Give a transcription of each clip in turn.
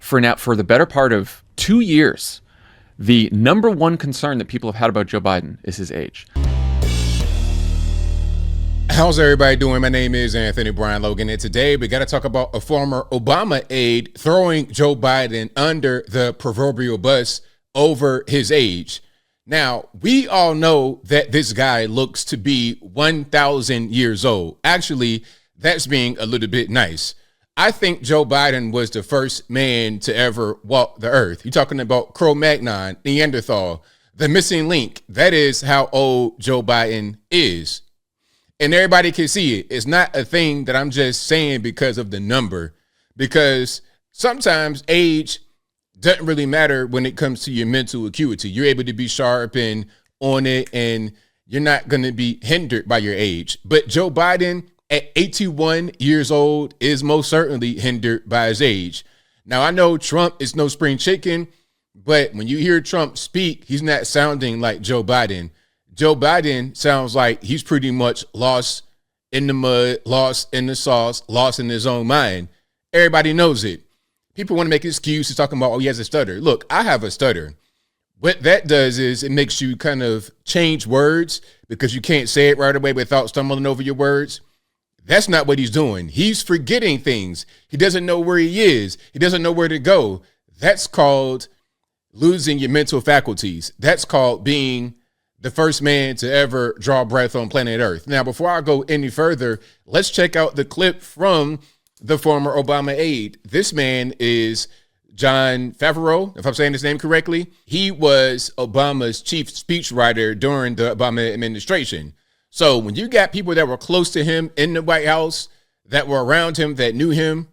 for the better part of 2 years, the number one concern that people have had about Joe Biden is his age. How's everybody doing? My name is Anthony Brian Logan, and today we got to talk about a former Obama aide throwing Joe Biden under the proverbial bus over his age. Now, we all know that this guy looks to be 1,000 years old. Actually, that's being a little bit nice. I think Joe Biden was the first man to ever walk the earth. You're talking about Cro-Magnon, Neanderthal, the missing link. That is how old Joe Biden is. And everybody can see it. It's not a thing that I'm just saying because of the number, because sometimes age doesn't really matter when it comes to your mental acuity. You're able to be sharp and on it, and you're not going to be hindered by your age. But Joe Biden at 81 years old is most certainly hindered by his age. Now, I know Trump is no spring chicken, but when you hear Trump speak, he's not sounding like Joe Biden. Joe Biden sounds like he's pretty much lost in the mud, lost in the sauce, lost in his own mind. Everybody knows it. People want to make excuses talking about, oh, he has a stutter. Look, I have a stutter. What that does is it makes you kind of change words because you can't say it right away without stumbling over your words. That's not what he's doing. He's forgetting things. He doesn't know where he is. He doesn't know where to go. That's called losing your mental faculties. That's called being the first man to ever draw breath on planet Earth. Now, before I go any further, let's check out the clip from the former Obama aide. This man is Jon Favreau, if I'm saying his name correctly. He was Obama's chief speechwriter during the Obama administration. So when you got people that were close to him in the White House, that were around him, that knew him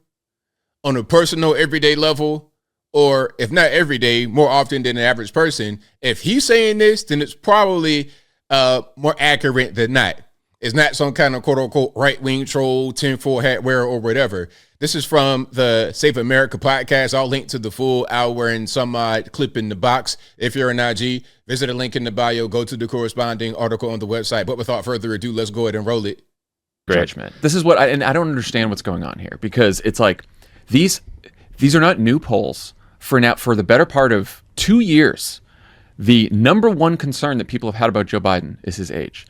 on a personal, everyday level, or if not every day, more often than the average person, if he's saying this, then it's probably more accurate than not. It's not some kind of quote unquote right-wing troll, tinfoil hat wearer or whatever. This is from the Save America podcast. I'll link to the full hour and some clip in the box. If you're an IG, visit a link in the bio, go to the corresponding article on the website. But without further ado, let's go ahead and roll it. Judgment. This is what I don't understand what's going on here, because it's like these are not new polls. For the better part of 2 years, the number one concern that people have had about Joe Biden is his age.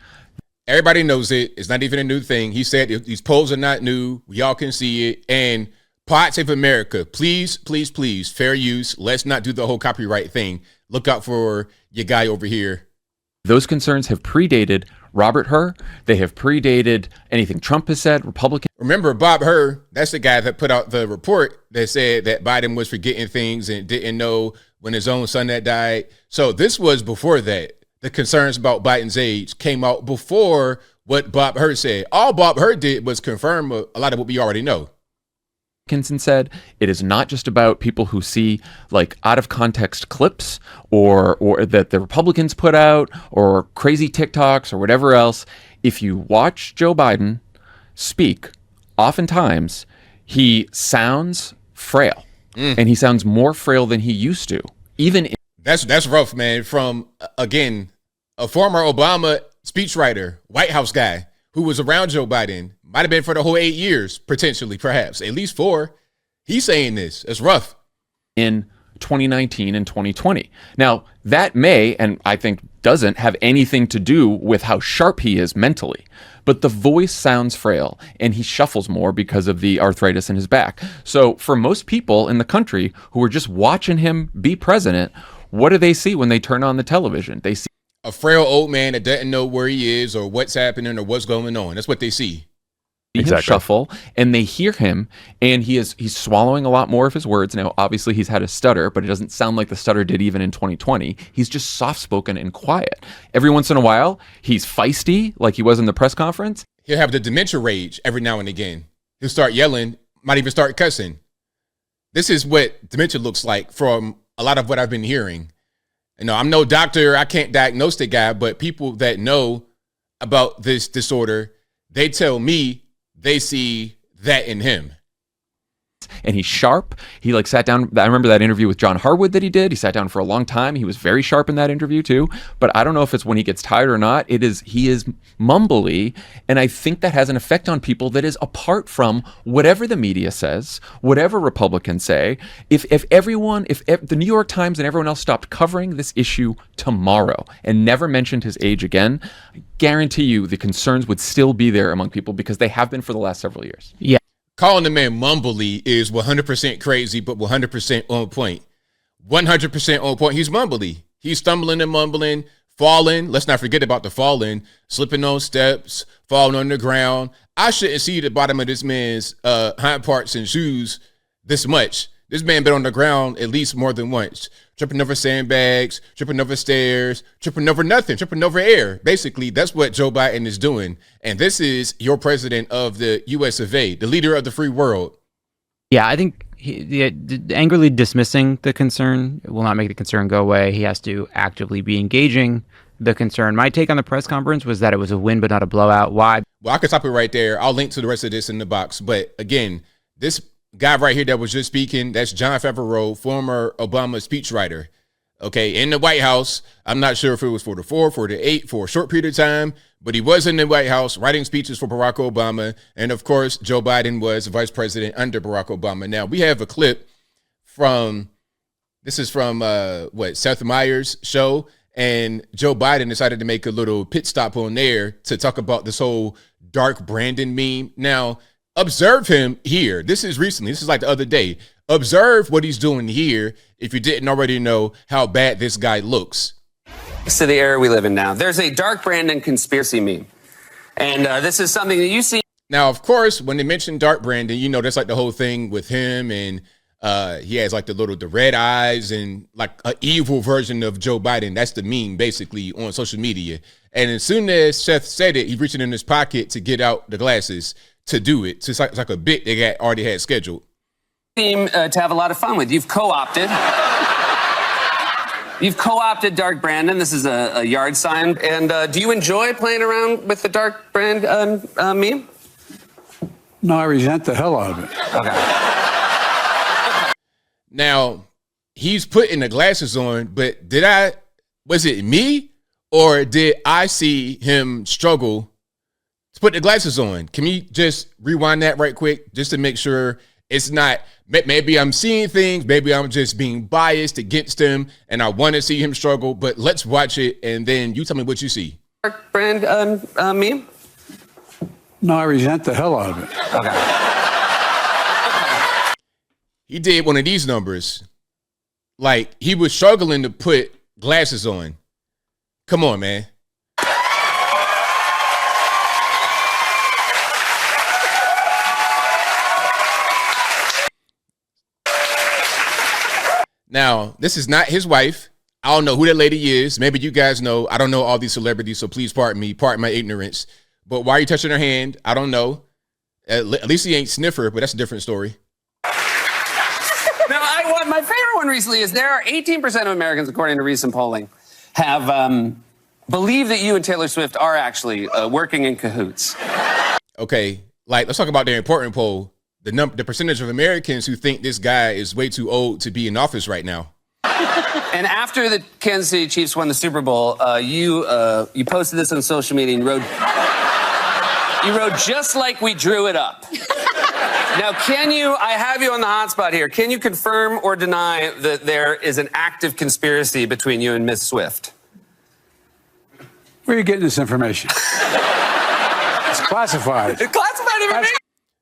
Everybody knows it. It's not even a new thing. He said these polls are not new. We all can see it. And Pod Save America, please, please, please, fair use. Let's not do the whole copyright thing. Look out for your guy over here. Those concerns have predated Robert Hur. They have predated anything Trump has said, Republican. Remember, Bob Hur, that's the guy that put out the report that said that Biden was forgetting things and didn't know when his own son had died. So this was before that. The concerns about Biden's age came out before what Bob Hur said. All Bob Hur did was confirm a lot of what we already know. Dickinson said it is not just about people who see like out of context clips or that the Republicans put out or crazy TikToks or whatever else. If you watch Joe Biden speak, oftentimes he sounds frail, and he sounds more frail than he used to. That's rough, man. From, again, a former Obama speechwriter, White House guy who was around Joe Biden, might have been for the whole 8 years, potentially, perhaps, at least 4. He's saying this. It's rough. In 2019 and 2020. Now, that may, and I think doesn't, have anything to do with how sharp he is mentally. But the voice sounds frail, and he shuffles more because of the arthritis in his back. So for most people in the country who are just watching him be president, what do they see when they turn on the television? They see a frail old man that doesn't know where he is or what's happening or what's going on. That's what they see. Him shuffle, and they hear him, and he's swallowing a lot more of his words. Now, obviously, he's had a stutter, but it doesn't sound like the stutter did even in 2020. He's just soft-spoken and quiet. Every once in a while, he's feisty, like he was in the press conference. He'll have the dementia rage every now and again. He'll start yelling, might even start cussing. This is what dementia looks like from a lot of what I've been hearing. You know, I'm no doctor. I can't diagnose the guy, but people that know about this disorder, they tell me they see that in him. and he's sharp. He like sat down. I remember that interview with John Harwood that he did. He sat down for a long time. He was very sharp in that interview too. But I don't know if it's when he gets tired or not. He is mumbly, and I think that has an effect on people that is apart from whatever the media says, whatever Republicans say. If the New York Times and everyone else stopped covering this issue tomorrow and never mentioned his age again, I guarantee you the concerns would still be there among people because they have been for the last several years. Yeah. Calling the man mumbly is 100% crazy, but 100% on point. 100% on point. He's mumbly. He's stumbling and mumbling, falling. Let's not forget about the falling, slipping on steps, falling on the ground. I shouldn't see the bottom of this man's hind parts and shoes this much. This man been on the ground at least more than once. Tripping over sandbags, tripping over stairs, tripping over nothing, tripping over air. Basically, that's what Joe Biden is doing. And this is your president of the US of A, the leader of the free world. Yeah, I think angrily dismissing the concern will not make the concern go away. He has to actively be engaging the concern. My take on the press conference was that it was a win but not a blowout. Why? Well, I could stop it right there. I'll link to the rest of this in the box. But again, this guy right here that was just speaking, that's John Favreau, former Obama speechwriter. Okay, in the White House. I'm not sure if it was for the 4, for the 8, for a short period of time, but he was in the White House writing speeches for Barack Obama. And of course, Joe Biden was vice president under Barack Obama. Now, we have a clip from Seth Meyers' show. And Joe Biden decided to make a little pit stop on there to talk about this whole Dark Brandon meme. Now, observe him here. This is recently. This is like the other day. Observe what he's doing here if you didn't already know how bad this guy looks. To the era we live in now, there's a Dark Brandon conspiracy meme. And this is something that you see. Now, of course, when they mention Dark Brandon, you know, that's like the whole thing with him. And he has like the red eyes and like an evil version of Joe Biden. That's the meme basically on social media. And as soon as Seth said it, he's reaching in his pocket to get out the glasses to do it. So it's like a bit they already had scheduled. Seem to have a lot of fun with. You've co-opted Dark Brandon. This is a yard sign. And do you enjoy playing around with the Dark Brand meme? No, I resent the hell out of it. Okay. Now, he's putting the glasses on, but was it me or did I see him struggle to put the glasses on? Can we just rewind that right quick just to make sure it's not, maybe I'm seeing things, maybe I'm just being biased against him and I want to see him struggle, but let's watch it and then you tell me what you see. Dark Brand meme? No, I resent the hell out of it. Okay. He did one of these numbers. Like, he was struggling to put glasses on. Come on, man. Now, this is not his wife. I don't know who that lady is. Maybe you guys know. I don't know all these celebrities, so please pardon me. Pardon my ignorance. But why are you touching her hand? I don't know. At least he ain't sniffer, but that's a different story. My favorite one recently is there are 18% of Americans, according to recent polling, have believe that you and Taylor Swift are actually working in cahoots. Okay, like let's talk about the important poll. The percentage of Americans who think this guy is way too old to be in office right now. And after the Kansas City Chiefs won the Super Bowl, you posted this on social media and you wrote just like we drew it up. Now, I have you on the hot spot here. Can you confirm or deny that there is an active conspiracy between you and Miss Swift? Where are you getting this information? It's classified. It's classified information.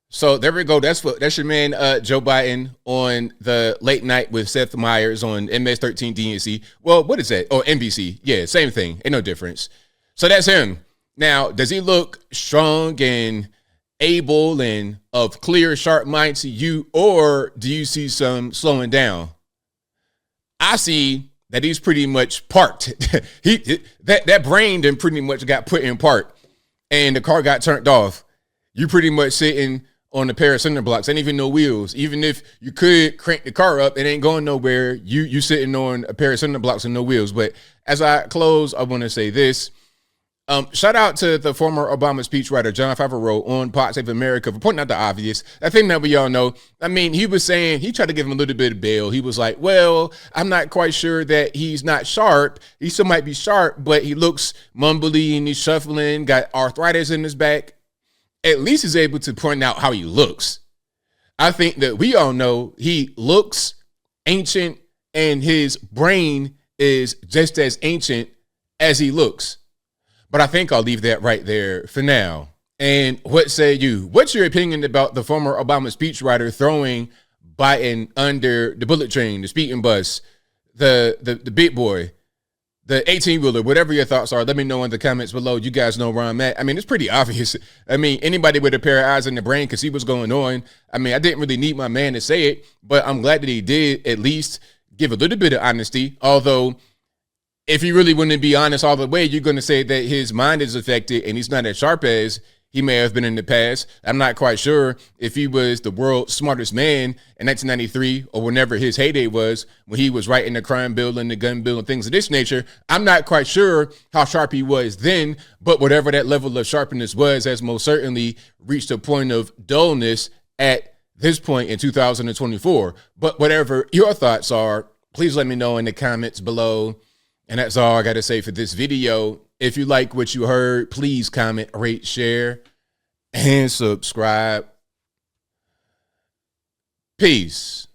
So there we go. That's your man, Joe Biden, on the late night with Seth Meyers on MS-13 DNC. Well, what is that? Oh, NBC. Yeah, same thing. Ain't no difference. So that's him. Now, does he look strong and able and of clear, sharp mind to you, or do you see some slowing down? I see that he's pretty much parked. that brain then pretty much got put in park, and the car got turned off. You pretty much sitting on a pair of cinder blocks, ain't even no wheels. Even if you could crank the car up, it ain't going nowhere. You sitting on a pair of cinder blocks and no wheels. But as I close, I want to say this. Shout out to the former Obama speechwriter, John Favreau, on Pod Save America for pointing out the obvious. I think that we all know. I mean, he was saying, he tried to give him a little bit of bail. He was like, well, I'm not quite sure that he's not sharp. He still might be sharp, but he looks mumbly and he's shuffling, got arthritis in his back. At least he's able to point out how he looks. I think that we all know he looks ancient and his brain is just as ancient as he looks. But I think I'll leave that right there for now. And what say you? What's your opinion about the former Obama speechwriter throwing Biden under the bullet train, the speeding bus, the big boy, the 18-wheeler, whatever your thoughts are? Let me know in the comments below. You guys know where I'm at. I mean, it's pretty obvious. I mean, anybody with a pair of eyes in the brain can see what's going on. I mean, I didn't really need my man to say it, but I'm glad that he did at least give a little bit of honesty. Although, if you really wouldn't be honest all the way, you're going to say that his mind is affected and he's not as sharp as he may have been in the past. I'm not quite sure if he was the world's smartest man in 1993 or whenever his heyday was, when he was writing the crime bill and the gun bill and things of this nature. I'm not quite sure how sharp he was then, but whatever that level of sharpness was has most certainly reached a point of dullness at this point in 2024. But whatever your thoughts are, please let me know in the comments below. And that's all I got to say for this video. If you like what you heard, please comment, rate, share, and subscribe. Peace.